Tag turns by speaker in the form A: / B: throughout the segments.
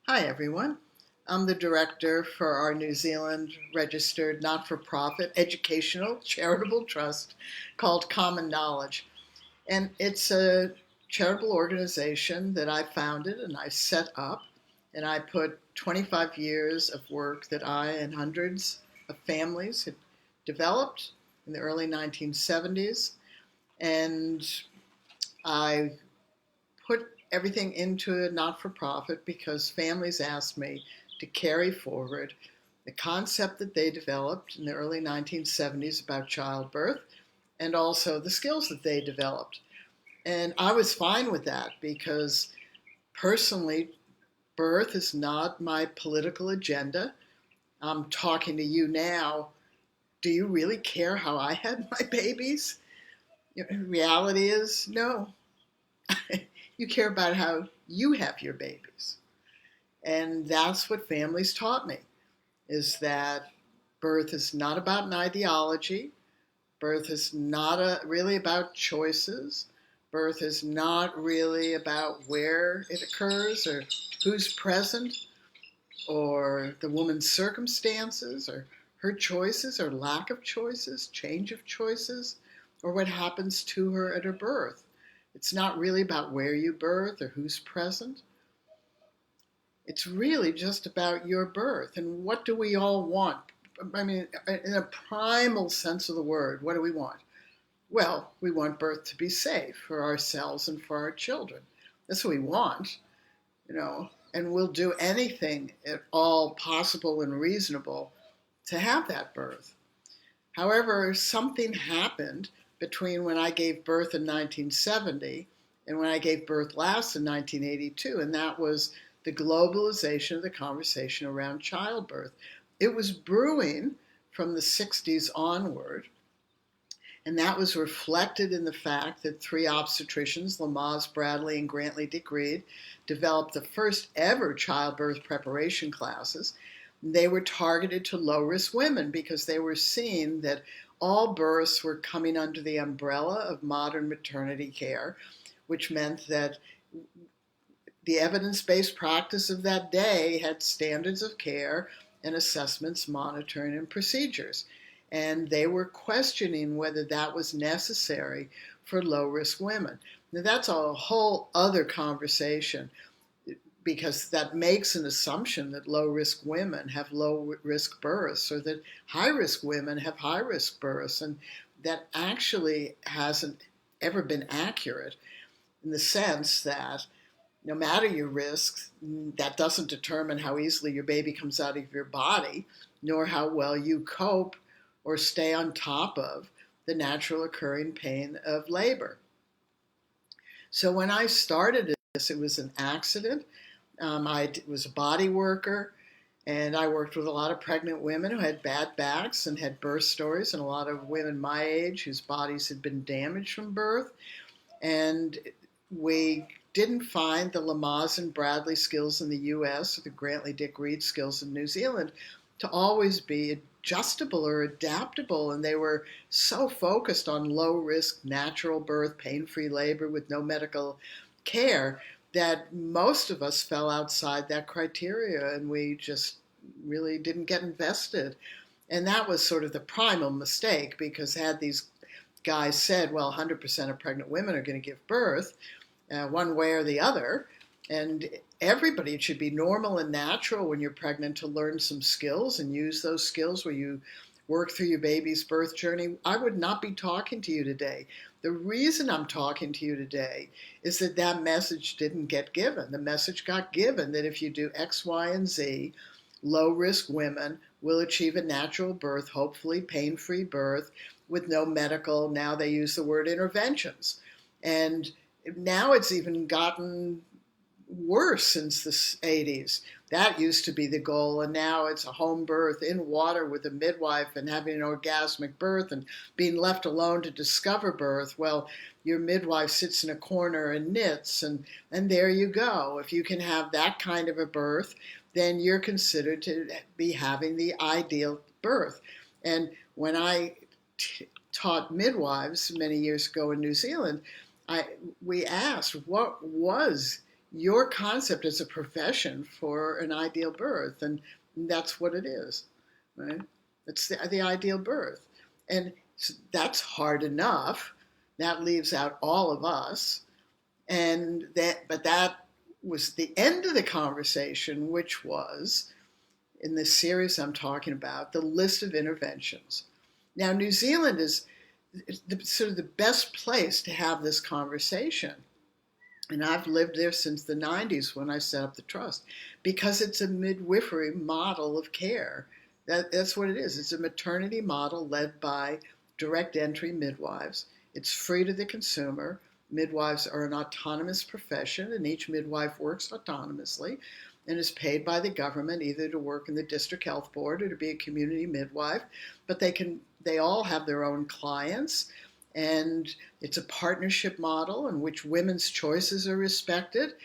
A: Hi, everyone. I'm the director for our New Zealand registered not-for-profit educational charitable trust called Common Knowledge. And it's a charitable organization that I founded and I set up. And I put 25 years of work that I and hundreds of families had developed in the early 1970s. And I put everything into a not-for-profit because families asked me to carry forward the concept that they developed in the early 1970s about childbirth and also the skills that they developed. And I was fine with that because personally, birth is not my political agenda. I'm talking to you now. Do you really care how I had my babies? Reality is no. You care about how you have your babies. And that's what families taught me, is that birth is not about an ideology. Birth is not really about choices. Birth is not really about where it occurs or who's present or the woman's circumstances or her choices or lack of choices, change of choices, or what happens to her at her birth. It's not really about where you birth or who's present. It's really just about your birth. And what do we all want? I mean, in a primal sense of the word, what do we want? Well, we want birth to be safe for ourselves and for our children. That's what we want, and we'll do anything at all possible and reasonable to have that birth. However, something happened between when I gave birth in 1970 and when I gave birth last in 1982, and that was the globalization of the conversation around childbirth. It was brewing from the 60s onward, and that was reflected in the fact that three obstetricians, Lamaze, Bradley, and Grantley Dick Reed, developed the first ever childbirth preparation classes. They were targeted to low-risk women because they were seeing that all births were coming under the umbrella of modern maternity care, which meant that the evidence-based practice of that day had standards of care and assessments, monitoring, and procedures. And they were questioning whether that was necessary for low-risk women. Now, that's a whole other conversation because that makes an assumption that low-risk women have low-risk births or that high-risk women have high-risk births. And that actually hasn't ever been accurate in the sense that no matter your risks, that doesn't determine how easily your baby comes out of your body, nor how well you cope or stay on top of the natural occurring pain of labor. So when I started this, it was an accident. I was a body worker, and I worked with a lot of pregnant women who had bad backs and had birth stories, and a lot of women my age whose bodies had been damaged from birth. And we didn't find the Lamaze and Bradley skills in the U.S. or the Grantley Dick Reed skills in New Zealand to always be adjustable or adaptable. And they were so focused on low-risk natural birth, pain-free labor with no medical care that most of us fell outside that criteria, and we just really didn't get invested. And that was sort of the primal mistake, because had these guys said, well, 100% of pregnant women are going to give birth, one way or the other, and everybody, it should be normal and natural when you're pregnant to learn some skills and use those skills where you work through your baby's birth journey, I would not be talking to you today. The reason I'm talking to you today is that that message didn't get given. The message got given that if you do X, Y, and Z, low-risk women will achieve a natural birth, hopefully pain-free birth, with no medical, now they use the word interventions. And now it's even gotten worse since the 80s. That used to be the goal, and now it's a home birth in water with a midwife and having an orgasmic birth and being left alone to discover birth. Well, your midwife sits in a corner and knits, and there you go. If you can have that kind of a birth, then you're considered to be having the ideal birth. And when I taught midwives many years ago in New Zealand, we asked, what was your concept is a profession for an ideal birth, and that's what it is, right? It's the ideal birth. And that's hard enough. That leaves out all of us. But that was the end of the conversation, which was, in this series I'm talking about, the list of interventions. Now, New Zealand is sort of the best place to have this conversation. And I've lived there since the 90s when I set up the trust, because it's a midwifery model of care. That's what it is. It's a maternity model led by direct entry midwives. It's free to the consumer. Midwives are an autonomous profession, and each midwife works autonomously and is paid by the government either to work in the district health board or to be a community midwife. But they all have their own clients, and it's a partnership model in which women's choices are respected.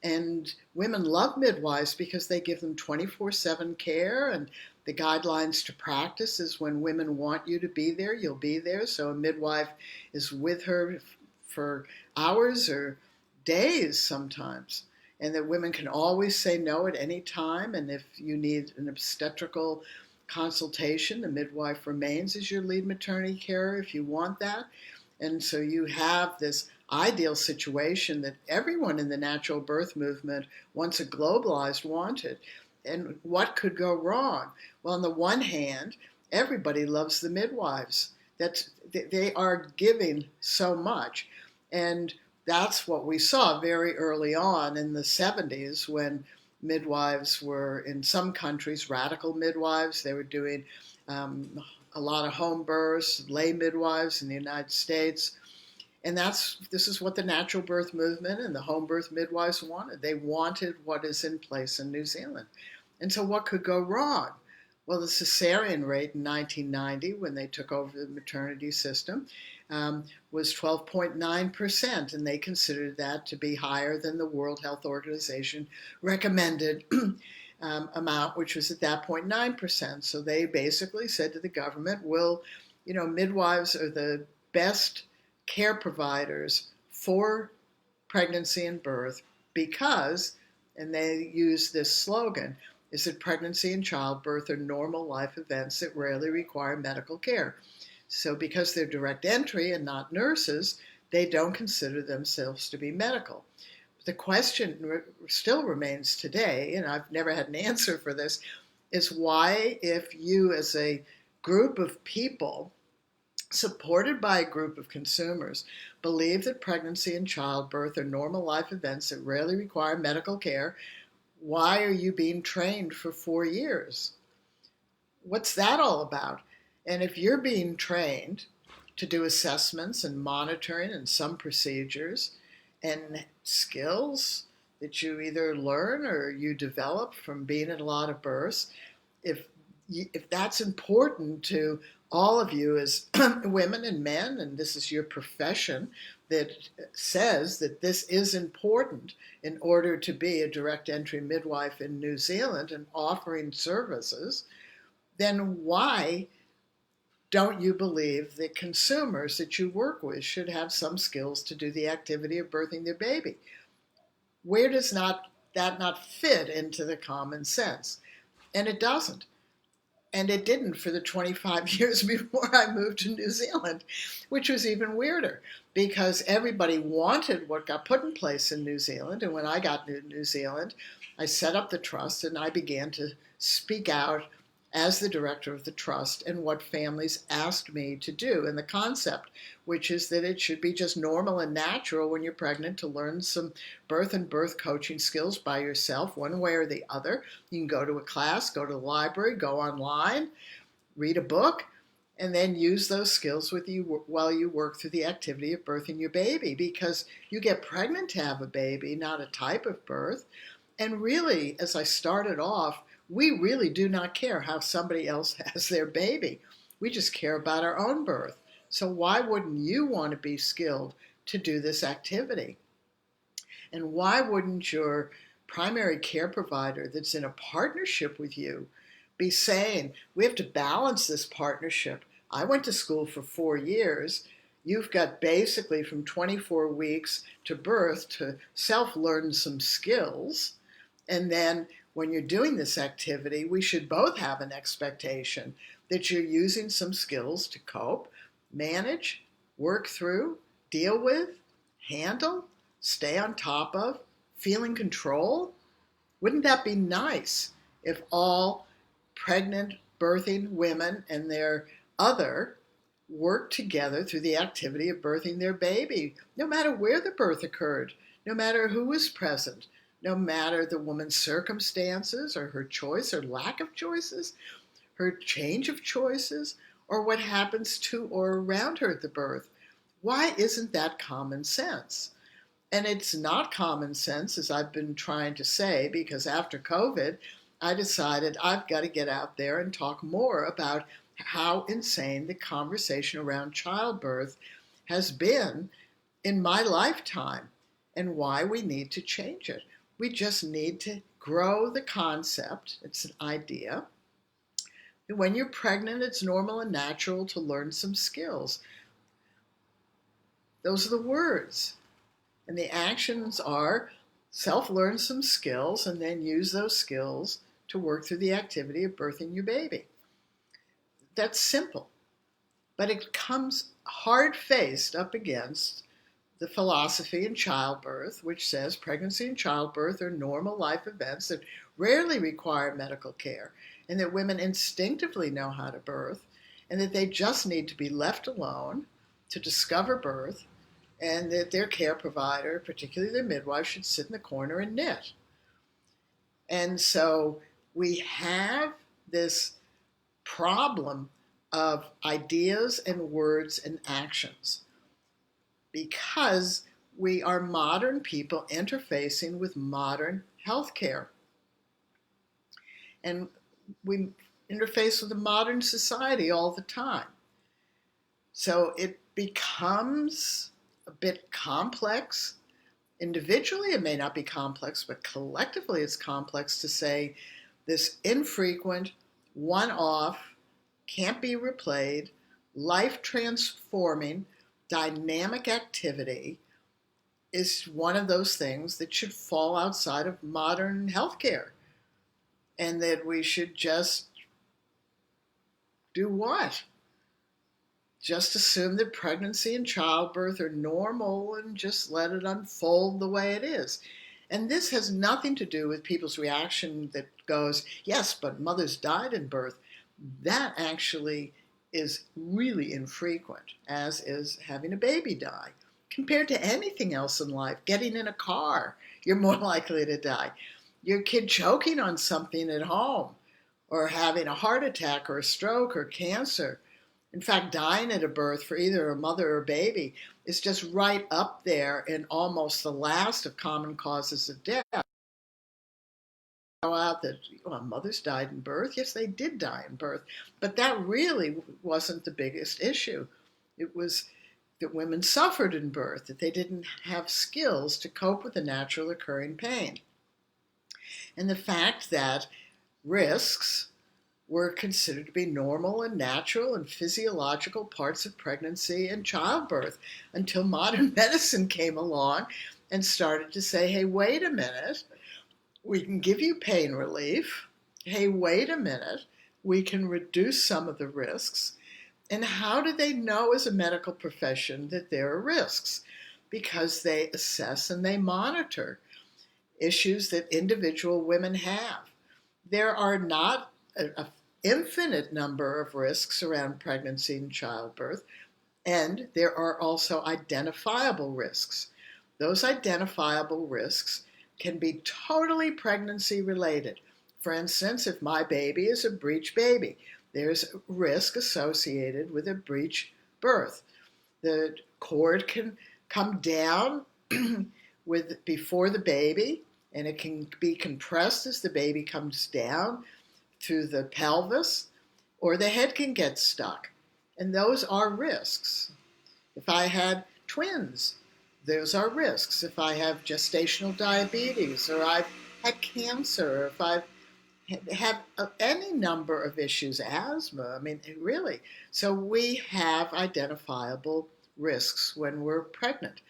A: And women love midwives because they give them 24/7 care, and the guidelines to practice is when women want you to be there, you'll be there. So a midwife is with her for hours or days sometimes, and that women can always say no at any time. And if you need an obstetrical consultation, the midwife remains as your lead maternity carer if you want that. And so you have this ideal situation that everyone in the natural birth movement, once it globalized, wanted. And what could go wrong? Well, on the one hand, everybody loves the midwives. They are giving so much. And that's what we saw very early on in the 70s, when midwives were, in some countries, radical midwives. They were doing a lot of home births, lay midwives in the United States. And this is what the natural birth movement and the home birth midwives wanted. They wanted what is in place in New Zealand. And so what could go wrong? Well, the cesarean rate in 1990, when they took over the maternity system, was 12.9%, and they considered that to be higher than the World Health Organization recommended amount, which was at that point 9%. So they basically said to the government, midwives are the best care providers for pregnancy and birth because, and they use this slogan, is that pregnancy and childbirth are normal life events that rarely require medical care. So because they're direct entry and not nurses, they don't consider themselves to be medical. The question still remains today, and I've never had an answer for this, is why, if you as a group of people supported by a group of consumers believe that pregnancy and childbirth are normal life events that rarely require medical care, why are you being trained for 4 years? What's that all about? And if you're being trained to do assessments and monitoring and some procedures and skills that you either learn or you develop from being at a lot of births, if that's important to all of you as women and men, and this is your profession that says that this is important in order to be a direct entry midwife in New Zealand and offering services, then why don't you believe that consumers that you work with should have some skills to do the activity of birthing their baby? Where does that not fit into the common sense? And it doesn't. And it didn't for the 25 years before I moved to New Zealand, which was even weirder because everybody wanted what got put in place in New Zealand. And when I got to New Zealand, I set up the trust and I began to speak out as the director of the trust and what families asked me to do. And the concept, which is that it should be just normal and natural when you're pregnant to learn some birth and birth coaching skills by yourself, one way or the other. You can go to a class, go to the library, go online, read a book, and then use those skills with you while you work through the activity of birthing your baby, because you get pregnant to have a baby, not a type of birth. And really, as I started off, we really do not care how somebody else has their baby. We just care about our own birth. So why wouldn't you want to be skilled to do this activity? And why wouldn't your primary care provider that's in a partnership with you be saying, we have to balance this partnership. I went to school for 4 years. You've got basically from 24 weeks to birth to self-learn some skills. And then when you're doing this activity, we should both have an expectation that you're using some skills to cope, manage, work through, deal with, handle, stay on top of, feel in control. Wouldn't that be nice if all pregnant, birthing women and their other work together through the activity of birthing their baby, no matter where the birth occurred, no matter who was present, no matter the woman's circumstances or her choice or lack of choices, her change of choices, or what happens to or around her at the birth. Why isn't that common sense? And it's not common sense, as I've been trying to say, because after COVID, I decided I've got to get out there and talk more about how insane the conversation around childbirth has been in my lifetime and why we need to change it. We just need to grow the concept. It's an idea. When you're pregnant, it's normal and natural to learn some skills. Those are the words. And the actions are self-learn some skills and then use those skills to work through the activity of birthing your baby. That's simple, but it comes hard-faced up against the philosophy in childbirth, which says pregnancy and childbirth are normal life events that rarely require medical care, and that women instinctively know how to birth, and that they just need to be left alone to discover birth, and that their care provider, particularly their midwife, should sit in the corner and knit. And so we have this problem of ideas and words and actions because we are modern people interfacing with modern healthcare. And we interface with a modern society all the time. So it becomes a bit complex. Individually, it may not be complex, but collectively, it's complex to say this infrequent, one-off, can't be replayed, life-transforming, dynamic activity is one of those things that should fall outside of modern healthcare, and that we should just do what? Just assume that pregnancy and childbirth are normal and just let it unfold the way it is. And this has nothing to do with people's reaction that goes, yes, but mothers died in birth. That actually is really infrequent, as is having a baby die. Compared to anything else in life, getting in a car, you're more likely to die. Your kid choking on something at home, or having a heart attack or a stroke or cancer. In fact, dying at a birth for either a mother or baby is just right up there in almost the last of common causes of death. Out that mothers died in birth. Yes, they did die in birth, but that really wasn't the biggest issue. It was that women suffered in birth, that they didn't have skills to cope with the natural occurring pain. And the fact that risks were considered to be normal and natural and physiological parts of pregnancy and childbirth until modern medicine came along and started to say, hey, wait a minute, we can give you pain relief. Hey, wait a minute, we can reduce some of the risks. And how do they know as a medical profession that there are risks? Because they assess and they monitor issues that individual women have. There are not an infinite number of risks around pregnancy and childbirth, and there are also identifiable risks. Those identifiable risks can be totally pregnancy related. For instance, if my baby is a breech baby, there's risk associated with a breech birth. The cord can come down before the baby, and it can be compressed as the baby comes down through the pelvis, or the head can get stuck. And those are risks. If I had twins, those are risks. If I have gestational diabetes, or I've had cancer, or if I've had any number of issues, asthma, really. So we have identifiable risks when we're pregnant.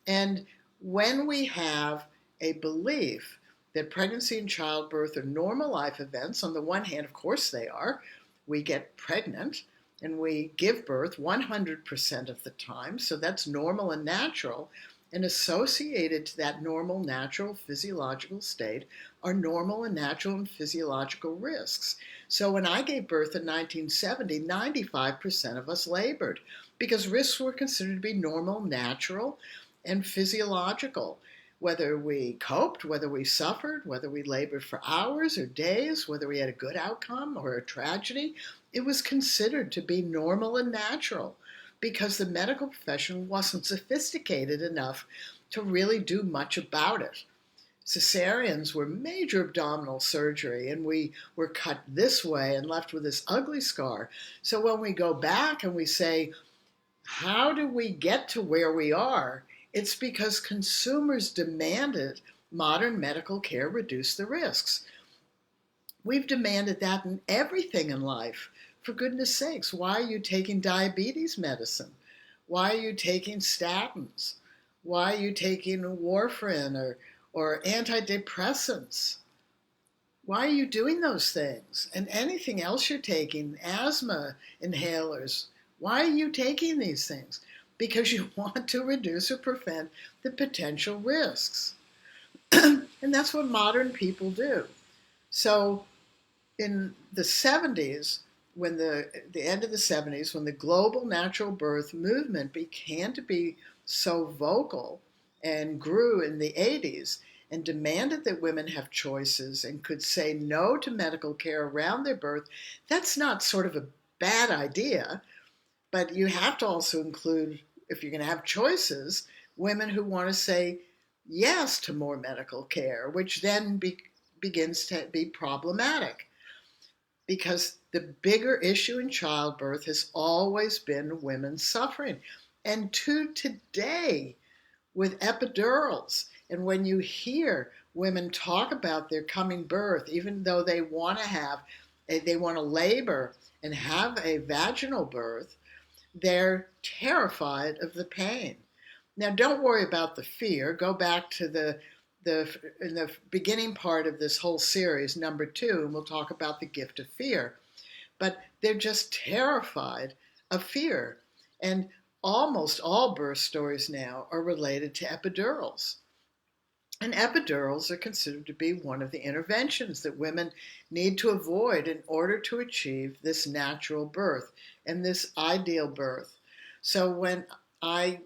A: And when we have a belief that pregnancy and childbirth are normal life events, on the one hand, of course they are. We get pregnant and we give birth 100% of the time, so that's normal and natural. And associated to that normal, natural, physiological state are normal and natural and physiological risks. So when I gave birth in 1970, 95% of us labored because risks were considered to be normal, natural, and physiological. Whether we coped, whether we suffered, whether we labored for hours or days, whether we had a good outcome or a tragedy, it was considered to be normal and natural because the medical profession wasn't sophisticated enough to really do much about it. Cesareans were major abdominal surgery, and we were cut this way and left with this ugly scar. So when we go back and we say, how do we get to where we are? It's because consumers demanded modern medical care reduce the risks. We've demanded that in everything in life. For goodness sakes, why are you taking diabetes medicine? Why are you taking statins? Why are you taking warfarin or antidepressants? Why are you doing those things? And anything else you're taking, asthma inhalers, why are you taking these things? Because you want to reduce or prevent the potential risks. And that's what modern people do. So in the 70s, when the end of the 70s, when the global natural birth movement began to be so vocal and grew in the 80s and demanded that women have choices and could say no to medical care around their birth, that's not sort of a bad idea, but you have to also include, if you're going to have choices, women who want to say yes to more medical care, which then begins to be problematic. Because the bigger issue in childbirth has always been women's suffering. And to today, with epidurals, and when you hear women talk about their coming birth, even though they want to labor and have a vaginal birth, they're terrified of the pain. Now, don't worry about the fear. Go back to in the beginning part of this whole series, number 2, and we'll talk about the gift of fear. But they're just terrified of fear. And almost all birth stories now are related to epidurals. And epidurals are considered to be one of the interventions that women need to avoid in order to achieve this natural birth and this ideal birth. So when I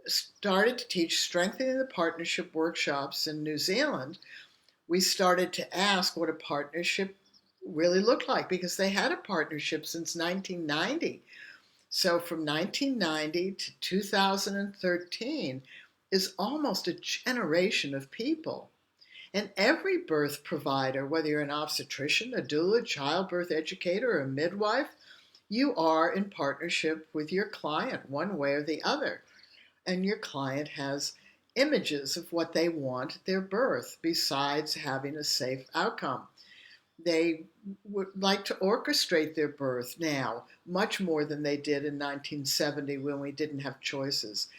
A: started to teach strengthening the partnership workshops in New Zealand, we started to ask what a partnership really looked like, because they had a partnership since 1990. So from 1990 to 2013 is almost a generation of people. And every birth provider, whether you're an obstetrician, a doula, childbirth educator, or a midwife, you are in partnership with your client one way or the other. And your client has images of what they want at their birth besides having a safe outcome. They would like to orchestrate their birth now much more than they did in 1970 when we didn't have choices.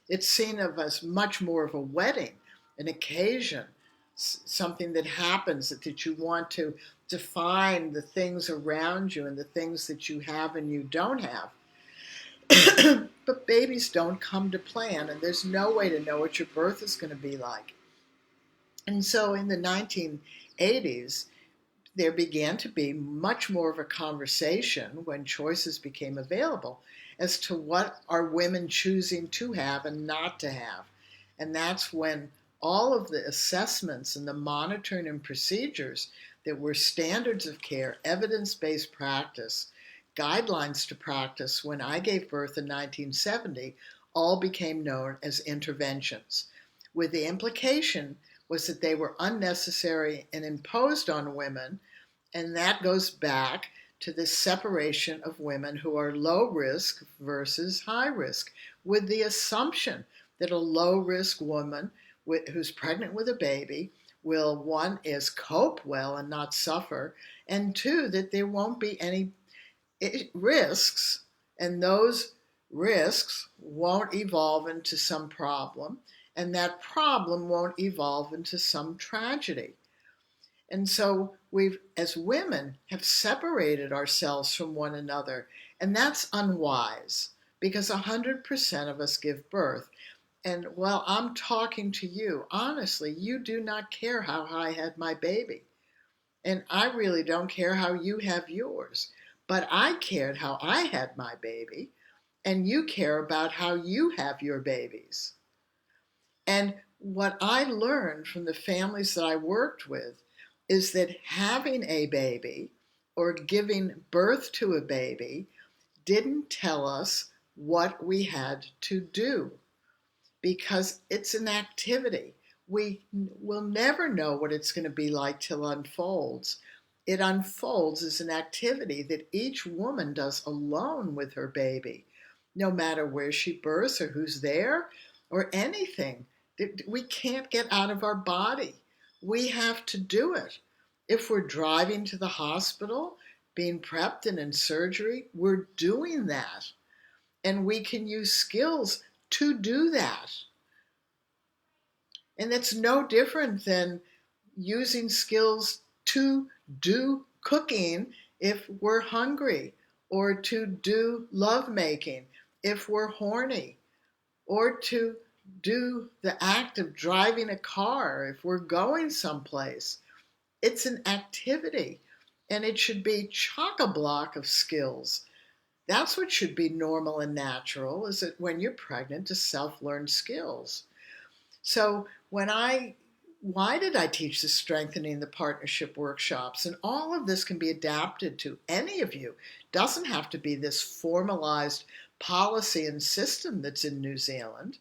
A: It's seen of as much more of a wedding, an occasion, something that happens that you want to define the things around you and the things that you have and you don't have. But babies don't come to plan, and there's no way to know what your birth is going to be like. And so in the 1980s, there began to be much more of a conversation when choices became available as to what are women choosing to have and not to have. And that's when all of the assessments and the monitoring and procedures that were standards of care, evidence-based practice, guidelines to practice when I gave birth in 1970, all became known as interventions, with the implication was that they were unnecessary and imposed on women, and that goes back to the separation of women who are low risk versus high risk, with the assumption that a low risk woman who's pregnant with a baby will, one, is cope well and not suffer, and two, that there won't be any risks, and those risks won't evolve into some problem, and that problem won't evolve into some tragedy. And so we've, as women, have separated ourselves from one another, and that's unwise because 100% of us give birth. And while I'm talking to you, honestly, you do not care how I had my baby. And I really don't care how you have yours. But I cared how I had my baby, and you care about how you have your babies. And what I learned from the families that I worked with is that having a baby or giving birth to a baby didn't tell us what we had to do because it's an activity. We will never know what it's going to be like till it unfolds. It unfolds as an activity that each woman does alone with her baby, no matter where she births or who's there or anything. We can't get out of our body. We have to do it. If we're driving to the hospital, being prepped and in surgery, we're doing that. And we can use skills to do that. And it's no different than using skills to do cooking if we're hungry, or to do lovemaking if we're horny, or to do the act of driving a car if we're going someplace. It's an activity, and it should be chock-a-block of skills. That's what should be normal and natural, is that when you're pregnant, to self-learn skills. So why did I teach the Strengthening the Partnership workshops? And all of this can be adapted to any of you. It doesn't have to be this formalized policy and system that's in New Zealand.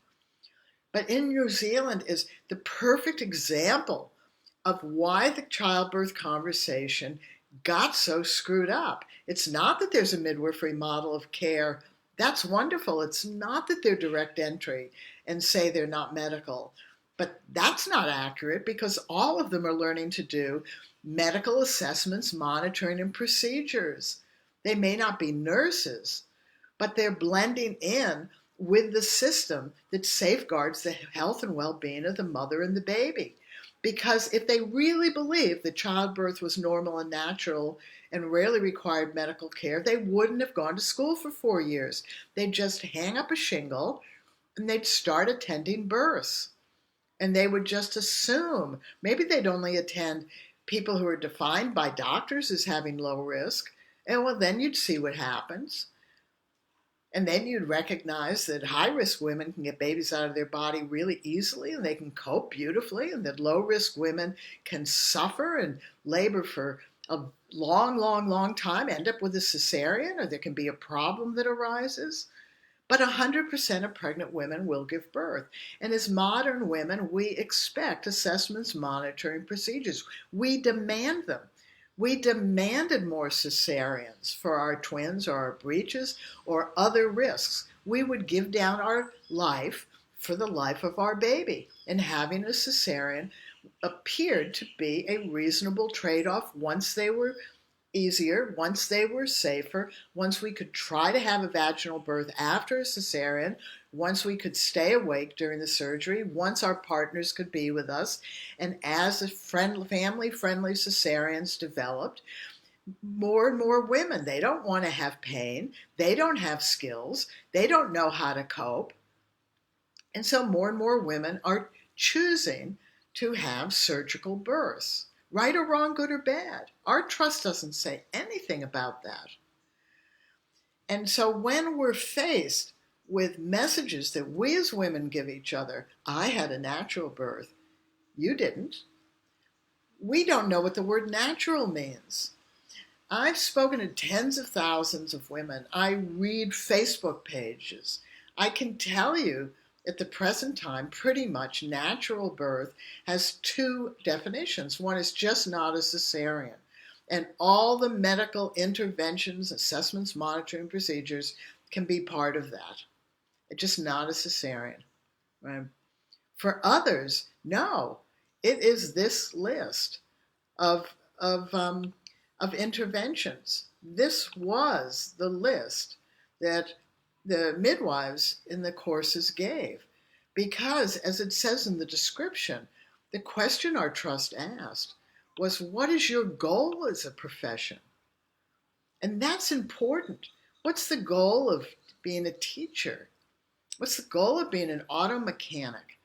A: But in New Zealand is the perfect example of why the childbirth conversation got so screwed up. It's not that there's a midwifery model of care. That's wonderful. It's not that they're direct entry and say they're not medical. But that's not accurate because all of them are learning to do medical assessments, monitoring, and procedures. They may not be nurses, but they're blending in with the system that safeguards the health and well-being of the mother and the baby. Because if they really believed that childbirth was normal and natural and rarely required medical care, they wouldn't have gone to school for 4 years. They'd just hang up a shingle and they'd start attending births. And they would just assume, maybe they'd only attend people who are defined by doctors as having low risk. And well, then you'd see what happens. And then you'd recognize that high-risk women can get babies out of their body really easily and they can cope beautifully, and that low-risk women can suffer and labor for a long time, end up with a cesarean, or there can be a problem that arises. But 100% of pregnant women will give birth. And as modern women, we expect assessments, monitoring, procedures. We demand them. We demanded more cesareans for our twins or our breaches or other risks. We would give down our life for the life of our baby. And having a cesarean appeared to be a reasonable trade-off once they were easier, once they were safer, once we could try to have a vaginal birth after a cesarean, once we could stay awake during the surgery, once our partners could be with us. And as the family-friendly cesareans developed, more and more women, they don't want to have pain, they don't have skills, they don't know how to cope. And so more and more women are choosing to have surgical births. Right or wrong, good or bad. Our trust doesn't say anything about that. And so when we're faced with messages that we as women give each other, I had a natural birth, you didn't, we don't know what the word natural means. I've spoken to tens of thousands of women. I read Facebook pages. I can tell you at the present time, pretty much natural birth has two definitions. One is just not a cesarean. And all the medical interventions, assessments, monitoring procedures can be part of that. It's just not a cesarean. Right? For others, no. It is this list of interventions. This was the list that the midwives in the courses gave. Because, as it says in the description, the question our trust asked was, what is your goal as a profession? And that's important. What's the goal of being a teacher? What's the goal of being an auto mechanic?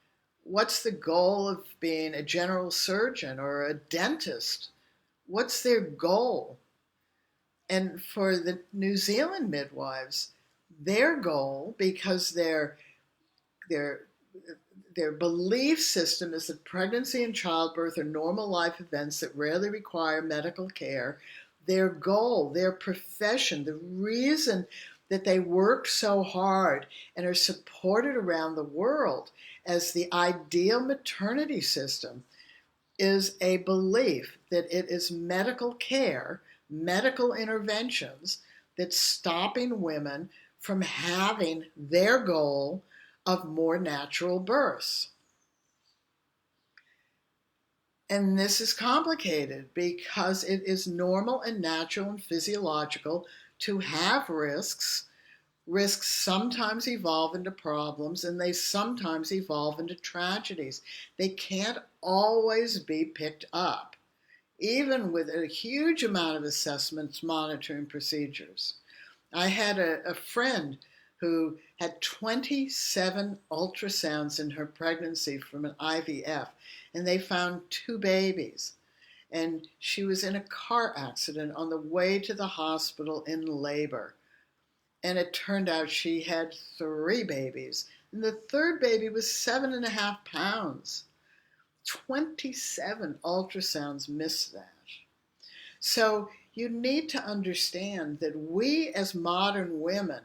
A: What's the goal of being a general surgeon or a dentist? What's their goal? And for the New Zealand midwives, their goal, because their belief system is that pregnancy and childbirth are normal life events that rarely require medical care, their goal, their profession, the reason that they work so hard and are supported around the world as the ideal maternity system is a belief that it is medical care, medical interventions that's stopping women from having their goal of more natural births. And this is complicated because it is normal and natural and physiological to have risks. Risks sometimes evolve into problems, and they sometimes evolve into tragedies. They can't always be picked up, even with a huge amount of assessments, monitoring procedures. I had a friend who had 27 ultrasounds in her pregnancy from an IVF, and they found 2 babies. And she was in a car accident on the way to the hospital in labor. And it turned out she had 3 babies. And the 3rd baby was 7.5 pounds. 27 ultrasounds missed that. So you need to understand that we as modern women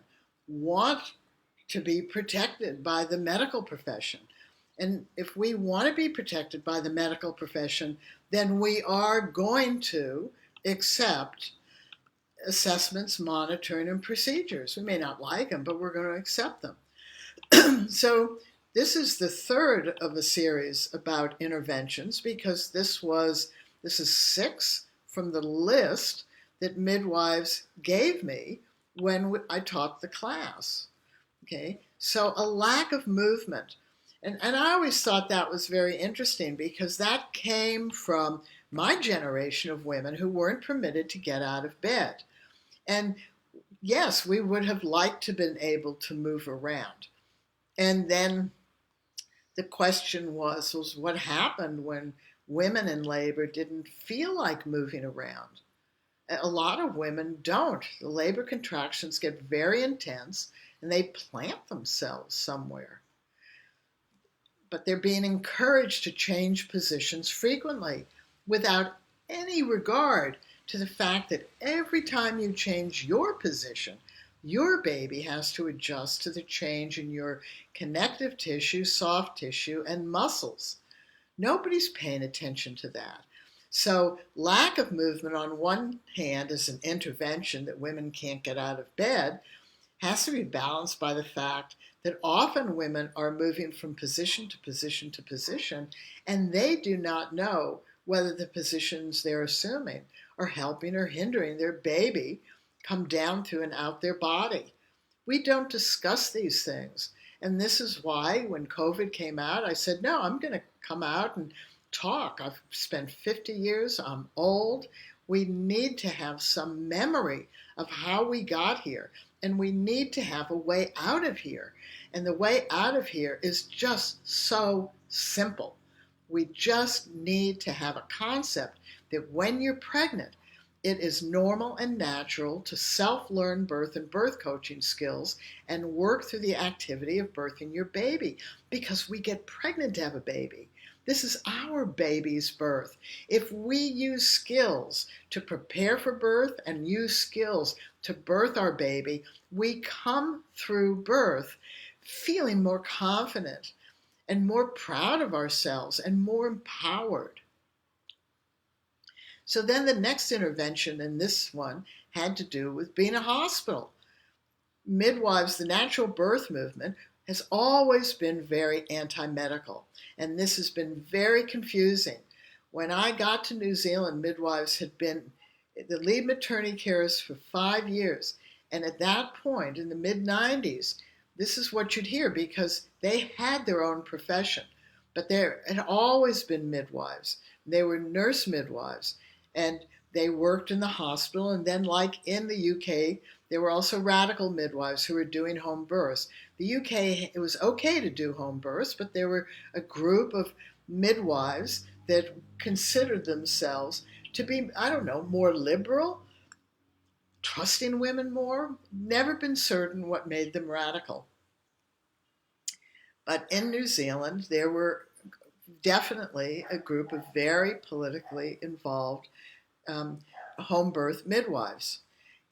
A: want to be protected by the medical profession. And if we want to be protected by the medical profession, then we are going to accept assessments, monitoring, and procedures. We may not like them, but we're going to accept them. So this is the 3rd of a series about interventions, because this is 6 from the list that midwives gave me when I taught the class. Okay, so a lack of movement. And I always thought that was very interesting, because that came from my generation of women who weren't permitted to get out of bed. And yes, we would have liked to have been able to move around. And then the question was what happened when women in labor didn't feel like moving around? A lot of women don't. The labor contractions get very intense and they plant themselves somewhere. But they're being encouraged to change positions frequently without any regard to the fact that every time you change your position, your baby has to adjust to the change in your connective tissue, soft tissue, and muscles. Nobody's paying attention to that. So lack of movement on one hand is an intervention that women can't get out of bed, has to be balanced by the fact that often women are moving from position to position to position, and they do not know whether the positions they're assuming are helping or hindering their baby come down through and out their body. We don't discuss these things. And this is why when COVID came out, I said, no, I'm going to come out and talk. I've spent 50 years. I'm old. We need to have some memory of how we got here. And we need to have a way out of here. And the way out of here is just so simple. We just need to have a concept that when you're pregnant, it is normal and natural to self-learn birth and birth coaching skills and work through the activity of birthing your baby, because we get pregnant to have a baby. This is our baby's birth. If we use skills to prepare for birth and use skills to birth our baby, we come through birth feeling more confident and more proud of ourselves and more empowered. So then the next intervention in this one had to do with being a hospital. Midwives, the natural birth movement, has always been very anti-medical, and this has been very confusing. When I got to New Zealand, midwives had been the lead maternity carers for 5 years, And at that point, in the mid-90s, this is what you'd hear because they had their own profession. But there had always been midwives. They were nurse midwives. And they worked in the hospital. And then, like in the UK, there were also radical midwives who were doing home births. The UK, it was okay to do home births, but there were a group of midwives that considered themselves to be, I don't know, more liberal, trusting women more. Never been certain what made them radical. But in New Zealand, there were definitely a group of very politically involved home birth midwives.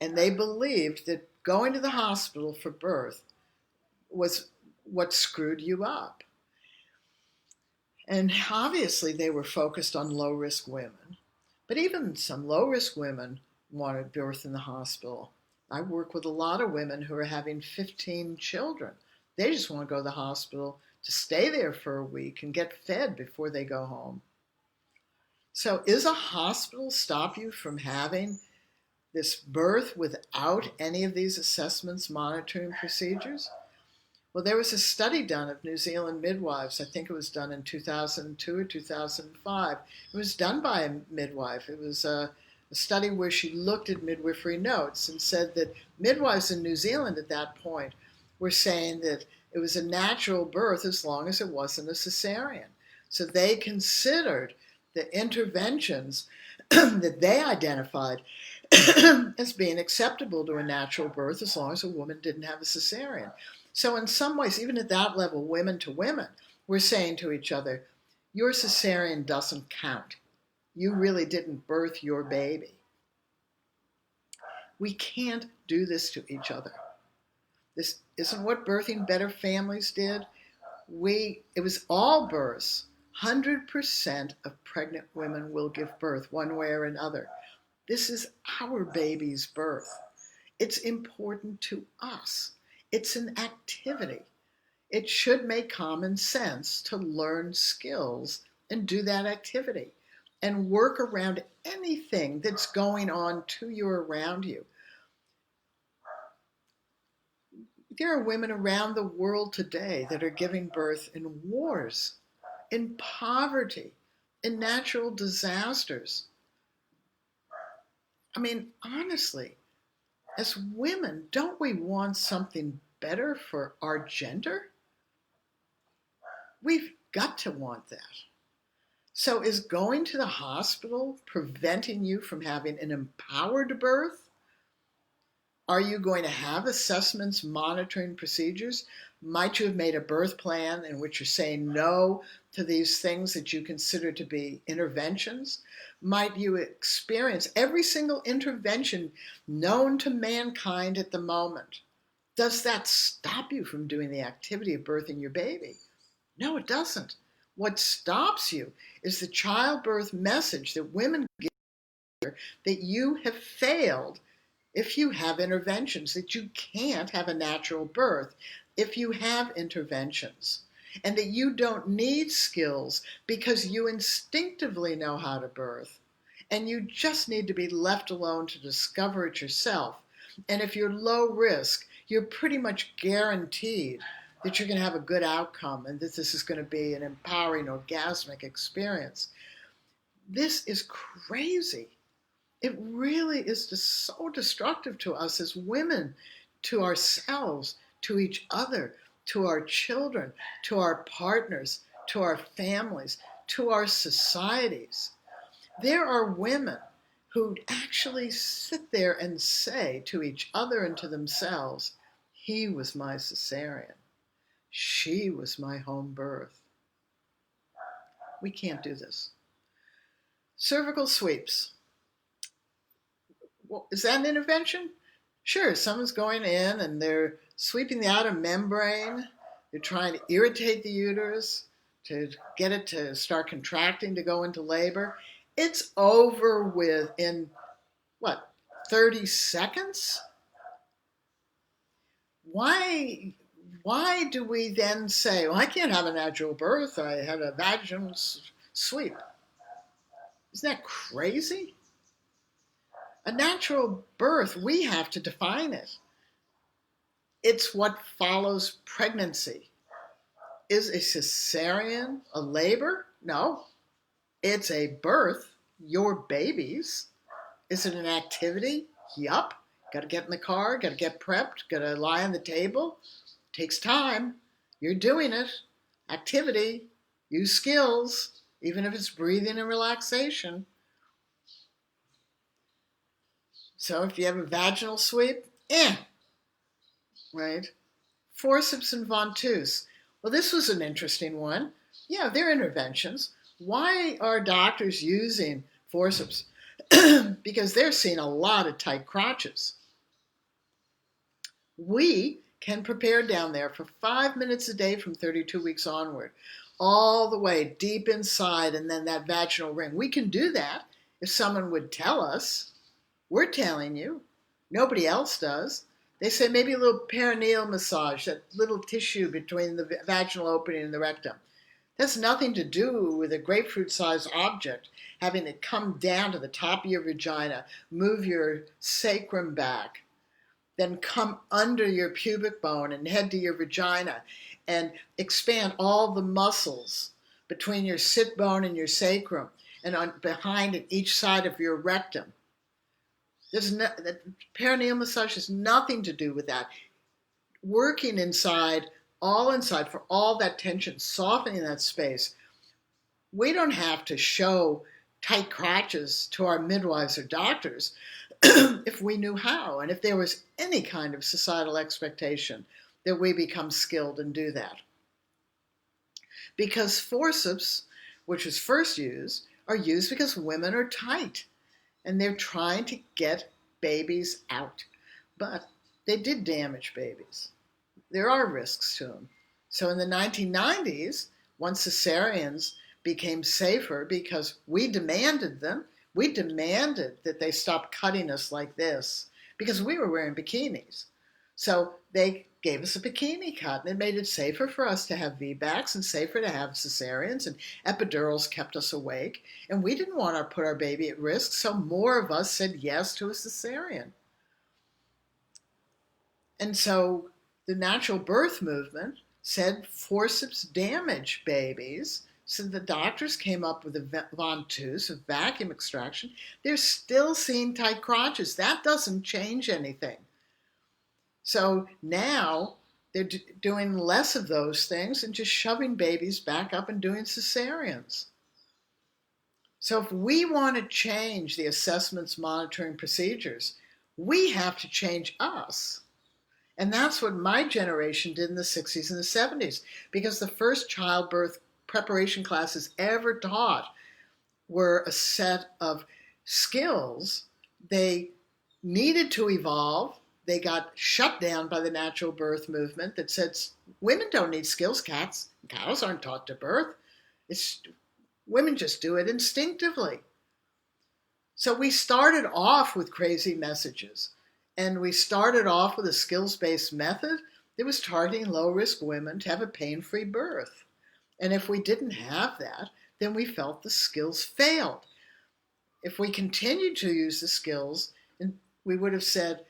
A: And they believed that going to the hospital for birth was what screwed you up. And obviously, they were focused on low-risk women. But even some low-risk women wanted birth in the hospital. I work with a lot of women who are having 15 children. They just want to go to the hospital to stay there for a week and get fed before they go home. So is a hospital stop you from having this birth without any of these assessments, monitoring procedures? Well, there was a study done of New Zealand midwives. I think it was done in 2002 or 2005. It was done by a midwife. It was a study where she looked at midwifery notes and said that midwives in New Zealand at that point were saying that it was a natural birth as long as it wasn't a cesarean. So they considered the interventions that they identified as being acceptable to a natural birth as long as a woman didn't have a cesarean. So in some ways, even at that level, women to women, we're saying to each other, your cesarean doesn't count. You really didn't birth your baby. We can't do this to each other. This isn't what Birthing Better Families did. It was all births. 100% of pregnant women will give birth one way or another. This is our baby's birth. It's important to us. It's an activity. It should make common sense to learn skills and do that activity and work around anything that's going on to you or around you. There are women around the world today that are giving birth in wars, in poverty, in natural disasters. I mean, honestly, as women, don't we want something better for our gender? We've got to want that. So is going to the hospital preventing you from having an empowered birth? Are you going to have assessments, monitoring procedures? Might you have made a birth plan in which you're saying no to these things that you consider to be interventions? Might you experience every single intervention known to mankind at the moment? Does that stop you from doing the activity of birthing your baby? No, it doesn't. What stops you is the childbirth message that women give that you have failed if you have interventions, that you can't have a natural birth if you have interventions, and that you don't need skills because you instinctively know how to birth, and you just need to be left alone to discover it yourself. And if you're low risk, you're pretty much guaranteed that you're going to have a good outcome and that this is going to be an empowering, orgasmic experience. This is crazy. It really is just so destructive to us as women, to ourselves, to each other, to our children, to our partners, to our families, to our societies. There are women who actually sit there and say to each other and to themselves, he was my cesarean. She was my home birth. We can't do this. Cervical sweeps. Well, is that an intervention? Sure, someone's going in and they're sweeping the outer membrane. They're trying to irritate the uterus to get it to start contracting to go into labor. It's over with in, 30 seconds? Why do we then say, well, I can't have a natural birth. I had a vaginal sweep. Isn't that crazy? A natural birth, we have to define it. It's what follows pregnancy. Is a cesarean a labor? No, it's a birth. Your babies. Is it an activity? Yup. Got to get in the car, got to get prepped, got to lie on the table. Takes time. You're doing it. Activity. Use skills, even if it's breathing and relaxation. So if you have a vaginal sweep, right? Forceps and ventouse. Well, this was an interesting one. Yeah, they're interventions. Why are doctors using forceps? Because they're seeing a lot of tight crotches. We can prepare down there for 5 minutes a day from 32 weeks onward, all the way deep inside and then that vaginal ring. We can do that if someone would tell us. We're telling you. Nobody else does. They say maybe a little perineal massage, that little tissue between the vaginal opening and the rectum. That's nothing to do with a grapefruit-sized object having it come down to the top of your vagina, move your sacrum back, then come under your pubic bone and head to your vagina and expand all the muscles between your sit bone and your sacrum and behind and each side of your rectum. Perineal massage has nothing to do with that. Working inside for all that tension, softening that space. We don't have to show tight crotches to our midwives or doctors if we knew how, and if there was any kind of societal expectation that we become skilled and do that. Because forceps, which was first used, are used because women are tight and they're trying to get babies out. But they did damage babies. There are risks to them. So in the 1990s, once cesareans became safer because we demanded them, we demanded that they stop cutting us like this because we were wearing bikinis. So they gave us a bikini cut, and it made it safer for us to have VBACs and safer to have cesareans, and epidurals kept us awake. And we didn't want to put our baby at risk, so more of us said yes to a cesarean. And so the natural birth movement said forceps damage babies. So the doctors came up with a ventouse, a vacuum extraction. They're still seeing tight crotches. That doesn't change anything. So now they're doing less of those things and just shoving babies back up and doing cesareans. So if we want to change the assessments, monitoring procedures, we have to change us. And that's what my generation did in the 60s and the 70s, because the first childbirth preparation classes ever taught were a set of skills. They needed to evolve. They got shut down by the natural birth movement that said women don't need skills. Cows aren't taught to birth. Women just do it instinctively. So we started off with crazy messages. And we started off with a skills-based method that was targeting low-risk women to have a pain-free birth. And if we didn't have that, then we felt the skills failed. If we continued to use the skills, we would have said,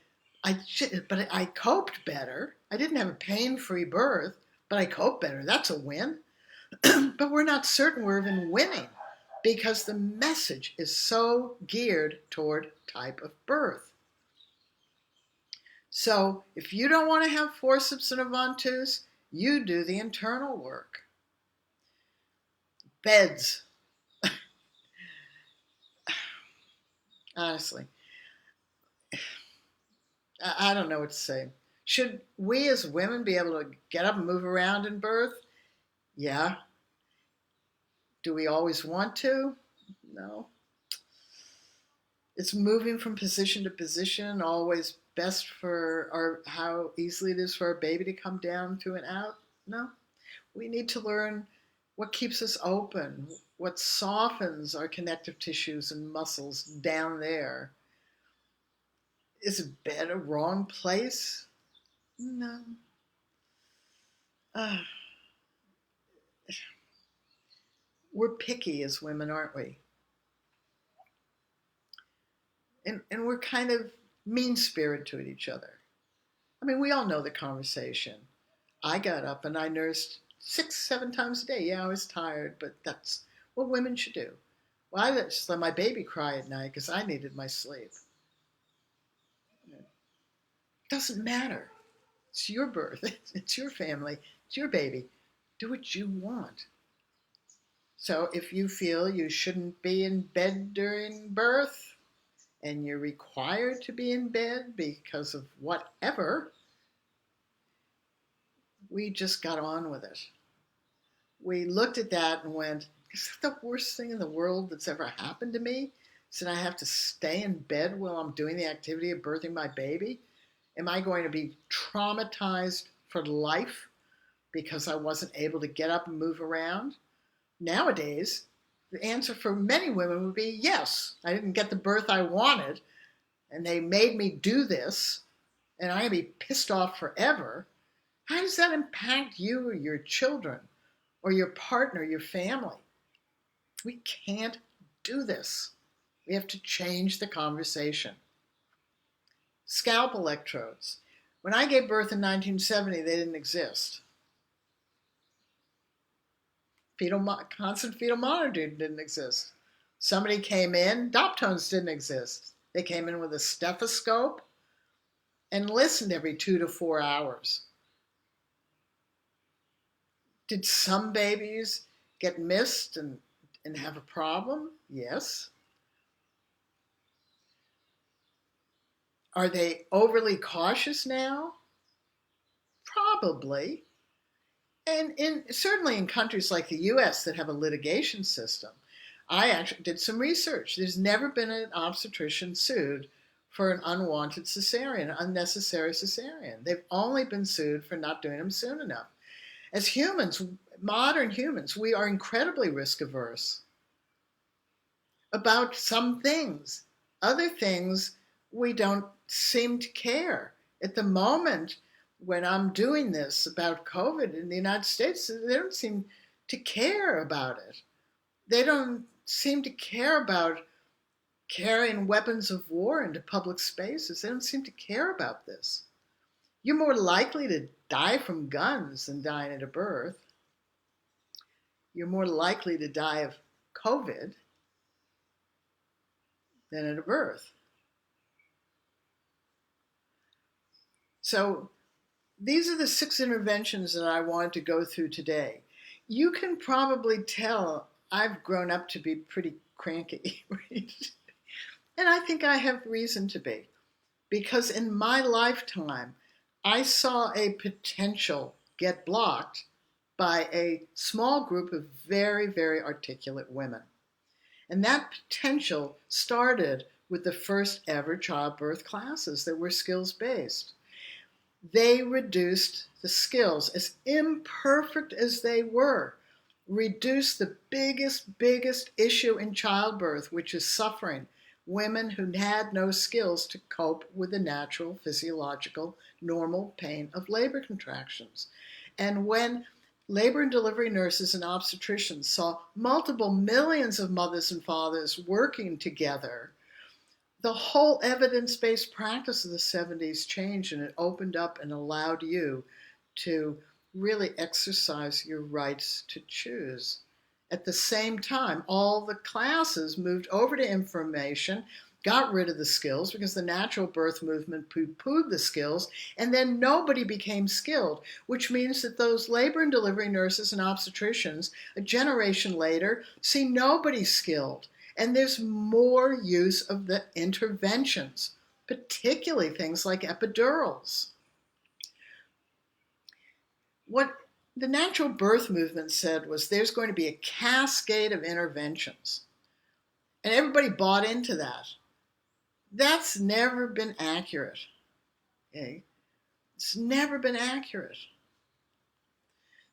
A: but I coped better. I didn't have a pain-free birth, but I coped better. That's a win. But we're not certain we're even winning because the message is so geared toward type of birth. So if you don't want to have forceps and a ventouse, you do the internal work. Beds. Honestly, I don't know what to say. Should we as women be able to get up and move around in birth? Yeah. Do we always want to? No. Is moving from position to position always best for how easily it is for our baby to come down through and out? No. We need to learn what keeps us open, what softens our connective tissues and muscles down there. Is a bed a wrong place? No. We're picky as women, aren't we? And we're kind of mean-spirited to each other. I mean, we all know the conversation. I got up and I nursed 6, 7 times a day. Yeah, I was tired, but that's what women should do. Well, I just let my baby cry at night because I needed my sleep. It doesn't matter. It's your birth. It's your family. It's your baby. Do what you want. So if you feel you shouldn't be in bed during birth and you're required to be in bed because of whatever, we just got on with it. We looked at that and went, is that the worst thing in the world that's ever happened to me? So I have to stay in bed while I'm doing the activity of birthing my baby? Am I going to be traumatized for life because I wasn't able to get up and move around? Nowadays, the answer for many women would be yes. I didn't get the birth I wanted, and they made me do this, and I'm going to be pissed off forever. How does that impact you or your children or your partner, your family? We can't do this. We have to change the conversation. Scalp electrodes. When I gave birth in 1970, they didn't exist. Constant fetal monitoring didn't exist. Somebody came in, doptones didn't exist. They came in with a stethoscope and listened every 2 to 4 hours. Did some babies get missed and have a problem? Yes. Are they overly cautious now? Probably. And certainly in countries like the US that have a litigation system, I actually did some research. There's never been an obstetrician sued for an unwanted cesarean, unnecessary cesarean. They've only been sued for not doing them soon enough. As humans, modern humans, we are incredibly risk averse about some things. Other things, we don't seem to care. At the moment, when I'm doing this about COVID in the United States, they don't seem to care about it. They don't seem to care about carrying weapons of war into public spaces. They don't seem to care about this. You're more likely to die from guns than dying at a birth. You're more likely to die of COVID than at a birth. So these are the 6 interventions that I wanted to go through today. You can probably tell I've grown up to be pretty cranky, right? And I think I have reason to be, because in my lifetime, I saw a potential get blocked by a small group of very, very articulate women. And that potential started with the first ever childbirth classes that were skills-based. They reduced the skills, as imperfect as they were, reduced the biggest issue in childbirth, which is suffering. Women who had no skills to cope with the natural, physiological, normal pain of labor contractions. And when labor and delivery nurses and obstetricians saw multiple millions of mothers and fathers working together, the whole evidence-based practice of the 70s changed, and it opened up and allowed you to really exercise your rights to choose. At the same time, all the classes moved over to information, got rid of the skills because the natural birth movement poo-pooed the skills, and then nobody became skilled, which means that those labor and delivery nurses and obstetricians, a generation later, see nobody skilled. And there's more use of the interventions, particularly things like epidurals. What the natural birth movement said was there's going to be a cascade of interventions. And everybody bought into that. That's never been accurate. Okay? It's never been accurate.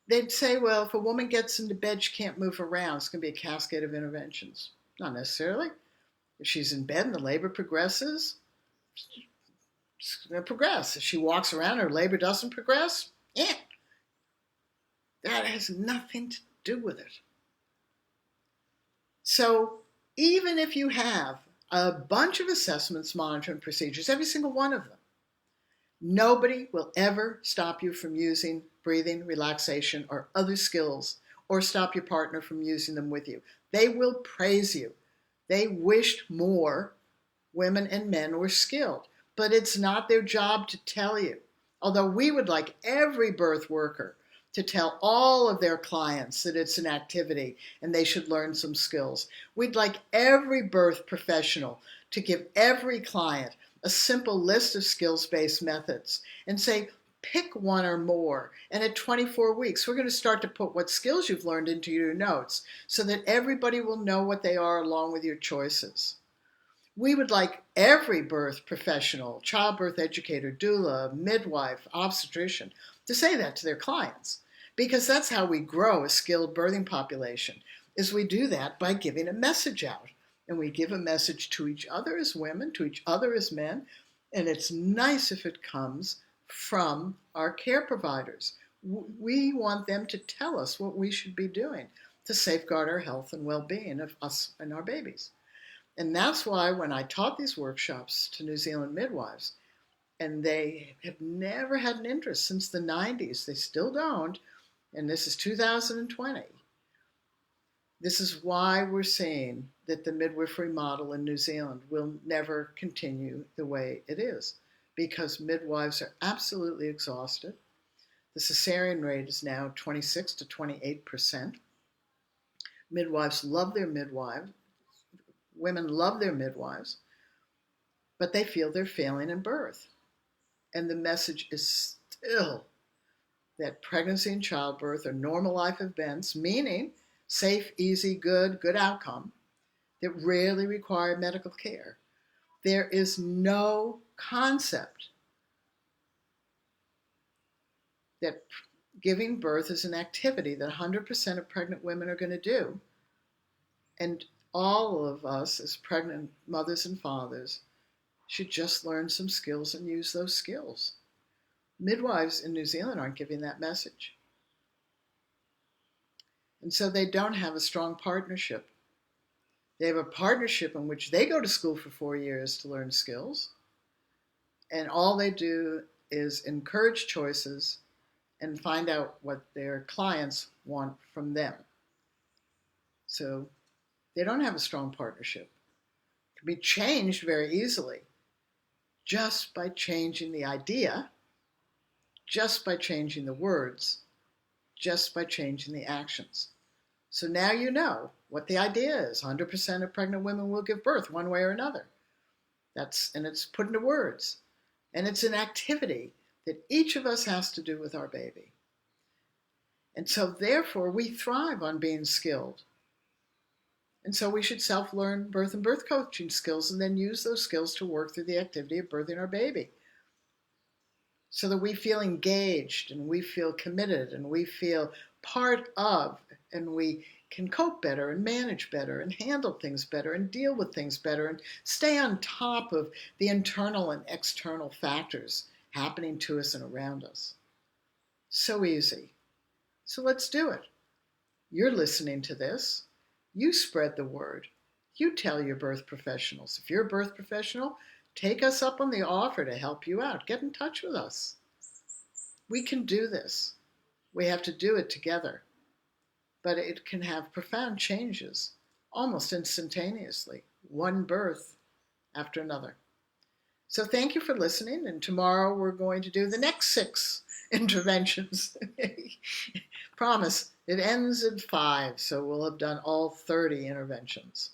A: They'd say, well, if a woman gets into bed, she can't move around. It's going to be a cascade of interventions. Not necessarily. If she's in bed and the labor progresses, it's going to progress. If she walks around and her labor doesn't progress, that has nothing to do with it. So even if you have a bunch of assessments, monitoring procedures, every single one of them, Nobody will ever stop you from using breathing, relaxation, or other skills, or stop your partner from using them with you. They will praise you. They wished more women and men were skilled, but it's not their job to tell you. Although we would like every birth worker to tell all of their clients that it's an activity and they should learn some skills. We'd like every birth professional to give every client a simple list of skills-based methods and say, pick one or more. And at 24 weeks, we're going to start to put what skills you've learned into your notes so that everybody will know what they are along with your choices. We would like every birth professional, childbirth educator, doula, midwife, obstetrician, to say that to their clients, because that's how we grow a skilled birthing population, is we do that by giving a message out. And we give a message to each other as women, to each other as men, and it's nice if it comes from our care providers. We want them to tell us what we should be doing to safeguard our health and well-being of us and our babies. And that's why when I taught these workshops to New Zealand midwives, and they have never had an interest since the 90s, they still don't, and this is 2020, this is why we're seeing that the midwifery model in New Zealand will never continue the way it is, because midwives are absolutely exhausted. The cesarean rate is now 26 to 28%. Midwives love their midwives. Women love their midwives, but they feel they're failing in birth. And the message is still that pregnancy and childbirth are normal life events, meaning safe, easy, good outcome, that rarely require medical care. There is no concept that giving birth is an activity that 100% of pregnant women are going to do. And all of us as pregnant mothers and fathers should just learn some skills and use those skills. Midwives in New Zealand aren't giving that message. And so they don't have a strong partnership. They have a partnership in which they go to school for 4 years to learn skills, and all they do is encourage choices and find out what their clients want from them. So they don't have a strong partnership. It can be changed very easily just by changing the idea, just by changing the words, just by changing the actions. So now you know what the idea is. 100% of pregnant women will give birth one way or another. And it's put into words. And it's an activity that each of us has to do with our baby. And so therefore we thrive on being skilled. And so we should self-learn birth and birth coaching skills and then use those skills to work through the activity of birthing our baby, so that we feel engaged and we feel committed and we feel part of, and we can cope better and manage better and handle things better and deal with things better and stay on top of the internal and external factors happening to us and around us. So easy. So let's do it. You're listening to this. You spread the word. You tell your birth professionals. If you're a birth professional, take us up on the offer to help you out. Get in touch with us. We can do this. We have to do it together. But it can have profound changes almost instantaneously, one birth after another. So thank you for listening, and tomorrow we're going to do the next 6 interventions. Promise, it ends at 5, so we'll have done all 30 interventions.